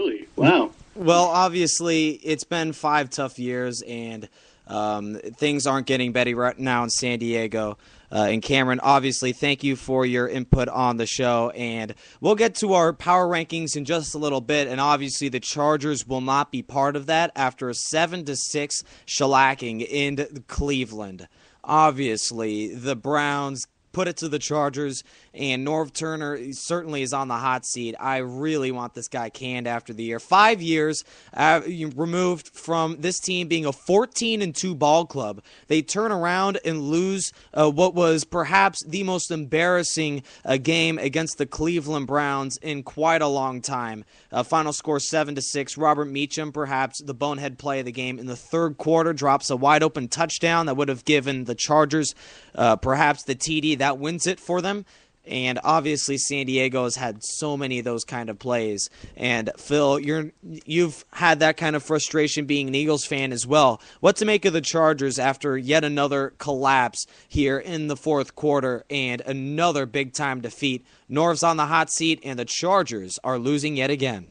really? Wow. Well, obviously, it's been 5 tough years, and things aren't getting better right now in San Diego. And Cameron, obviously, thank you for your input on the show. And we'll get to our power rankings in just a little bit. And obviously, the Chargers will not be part of that after a 7-6 shellacking in Cleveland. Obviously, the Browns put it to the Chargers, and Norv Turner certainly is on the hot seat. I really want this guy canned after the year. 5 years removed from this team being a 14-2 ball club. They turn around and lose what was perhaps the most embarrassing game against the Cleveland Browns in quite a long time. Final score 7-6. Robert Meacham, perhaps the bonehead play of the game in the third quarter, drops a wide open touchdown that would have given the Chargers perhaps the TD that wins it for them. And obviously, San Diego has had so many of those kind of plays. And Phil, you've had that kind of frustration being an Eagles fan as well. What to make of the Chargers after yet another collapse here in the fourth quarter and another big-time defeat? Norv's on the hot seat, and the Chargers are losing yet again.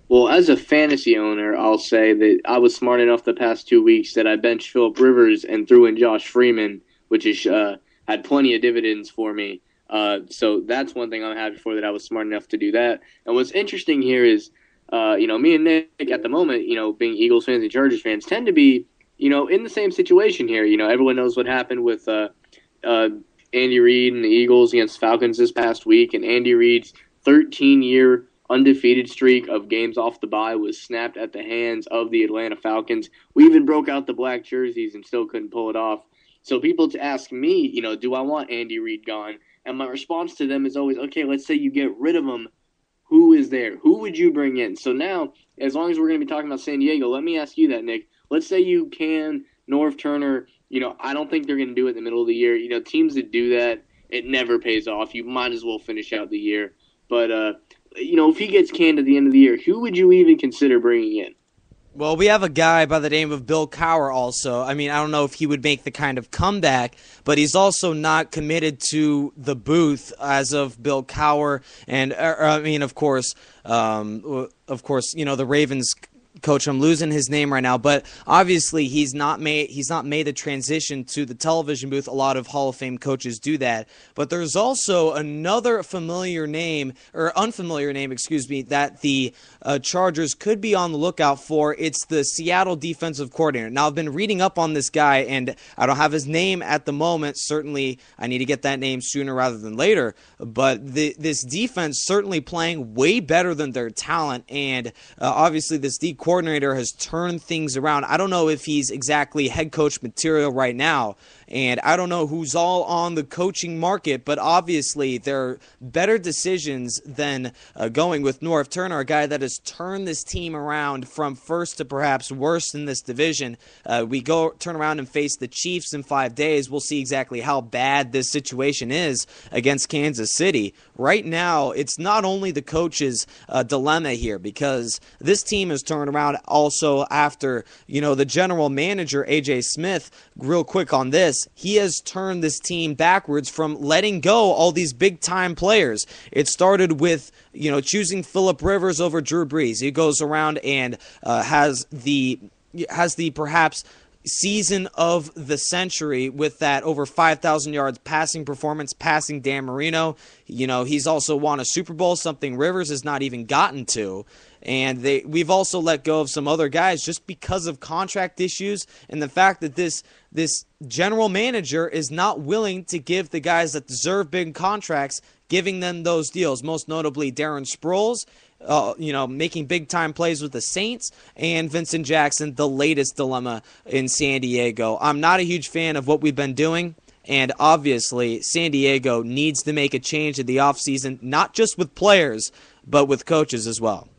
Well, as a fantasy owner, I'll say that I was smart enough the past 2 weeks that I benched Phillip Rivers and threw in Josh Freeman, which is had plenty of dividends for me. So that's one thing I'm happy for, that I was smart enough to do that. And what's interesting here is, me and Nick at the moment, being Eagles fans and Chargers fans, tend to be, in the same situation here. Everyone knows what happened with Andy Reid and the Eagles against Falcons this past week, and Andy Reid's 13-year undefeated streak of games off the bye was snapped at the hands of the Atlanta Falcons. We even broke out the black jerseys and still couldn't pull it off. So people to ask me, do I want Andy Reid gone? And my response to them is always, okay, let's say you get rid of him. Who is there? Who would you bring in? So now, as long as we're going to be talking about San Diego, let me ask you that, Nick. Let's say you can Norv Turner. I don't think they're going to do it in the middle of the year. Teams that do that, it never pays off. You might as well finish out the year. But, if he gets canned at the end of the year, who would you even consider bringing in? Well, we have a guy by the name of Bill Cowher also. I mean, I don't know if he would make the kind of comeback, but he's also not committed to the booth as of Bill Cowher. And, of course, the Ravens coach, I'm losing his name right now, but obviously he's not made the transition to the television booth. A lot of Hall of Fame coaches do that, but there's also another unfamiliar name, that the Chargers could be on the lookout for. It's the Seattle defensive coordinator. Now, I've been reading up on this guy, and I don't have his name at the moment. Certainly, I need to get that name sooner rather than later, but this defense certainly playing way better than their talent, and obviously this coordinator has turned things around. I don't know if he's exactly head coach material right now, and I don't know who's all on the coaching market, but obviously there are better decisions than going with Norv Turner, a guy that has turned this team around from first to perhaps worst in this division. We turn around and face the Chiefs in 5 days. We'll see exactly how bad this situation is against Kansas City. Right now, it's not only the coach's dilemma here, because this team has turned around also after, the general manager, A.J. Smith, real quick on this, he has turned this team backwards from letting go all these big-time players. It started with, choosing Phillip Rivers over Drew Brees. He goes around and has the perhaps season of the century with that over 5,000 yards passing performance, passing Dan Marino. He's also won a Super Bowl, something Rivers has not even gotten to. And we've also let go of some other guys just because of contract issues and the fact that this general manager is not willing to give the guys that deserve big contracts, giving them those deals, most notably Darren Sproles, making big-time plays with the Saints, and Vincent Jackson, the latest dilemma in San Diego. I'm not a huge fan of what we've been doing, and obviously San Diego needs to make a change in the offseason, not just with players, but with coaches as well.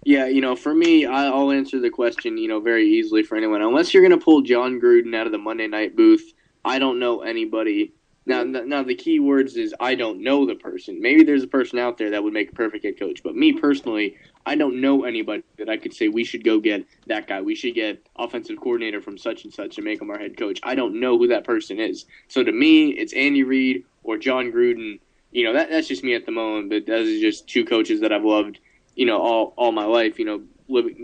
Yeah, for me, I'll answer the question, very easily for anyone. Unless you're going to pull John Gruden out of the Monday night booth, I don't know anybody. Now, the key words is I don't know the person. Maybe there's a person out there that would make a perfect head coach. But me personally, I don't know anybody that I could say we should go get that guy. We should get offensive coordinator from such and such and make him our head coach. I don't know who that person is. So to me, it's Andy Reid or John Gruden. That's just me at the moment. But those are just two coaches that I've loved, all my life,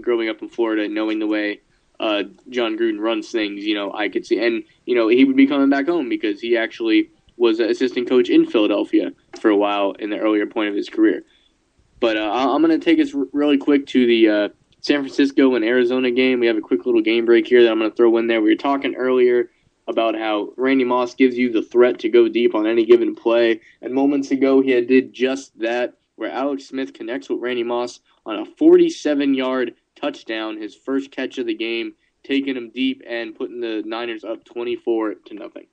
growing up in Florida, knowing the way John Gruden runs things, I could see, and he would be coming back home because he actually was an assistant coach in Philadelphia for a while in the earlier point of his career. But I'm going to take us really quick to the San Francisco and Arizona game. We have a quick little game break here that I'm going to throw in there. We were talking earlier about how Randy Moss gives you the threat to go deep on any given play, and moments ago he did just that, where Alex Smith connects with Randy Moss on a 47-yard touchdown, his first catch of the game, taking him deep and putting the Niners up 24-0.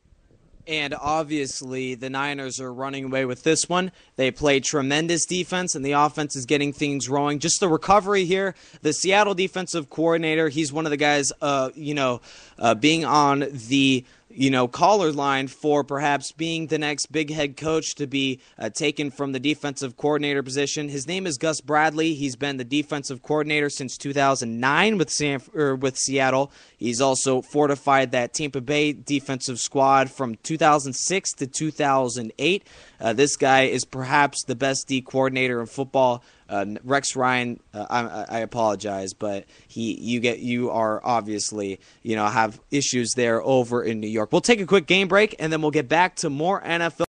And obviously, the Niners are running away with this one. They play tremendous defense, and the offense is getting things rolling. Just the recovery here. The Seattle defensive coordinator, he's one of the guys, being on the caller line for perhaps being the next big head coach to be taken from the defensive coordinator position. His name is Gus Bradley. He's been the defensive coordinator since 2009 with Seattle. He's also fortified that Tampa Bay defensive squad from 2006 to 2008. This guy is perhaps the best D coordinator in football. Rex Ryan, I apologize, but you are obviously have issues there over in New York. We'll take a quick game break and then we'll get back to more NFL.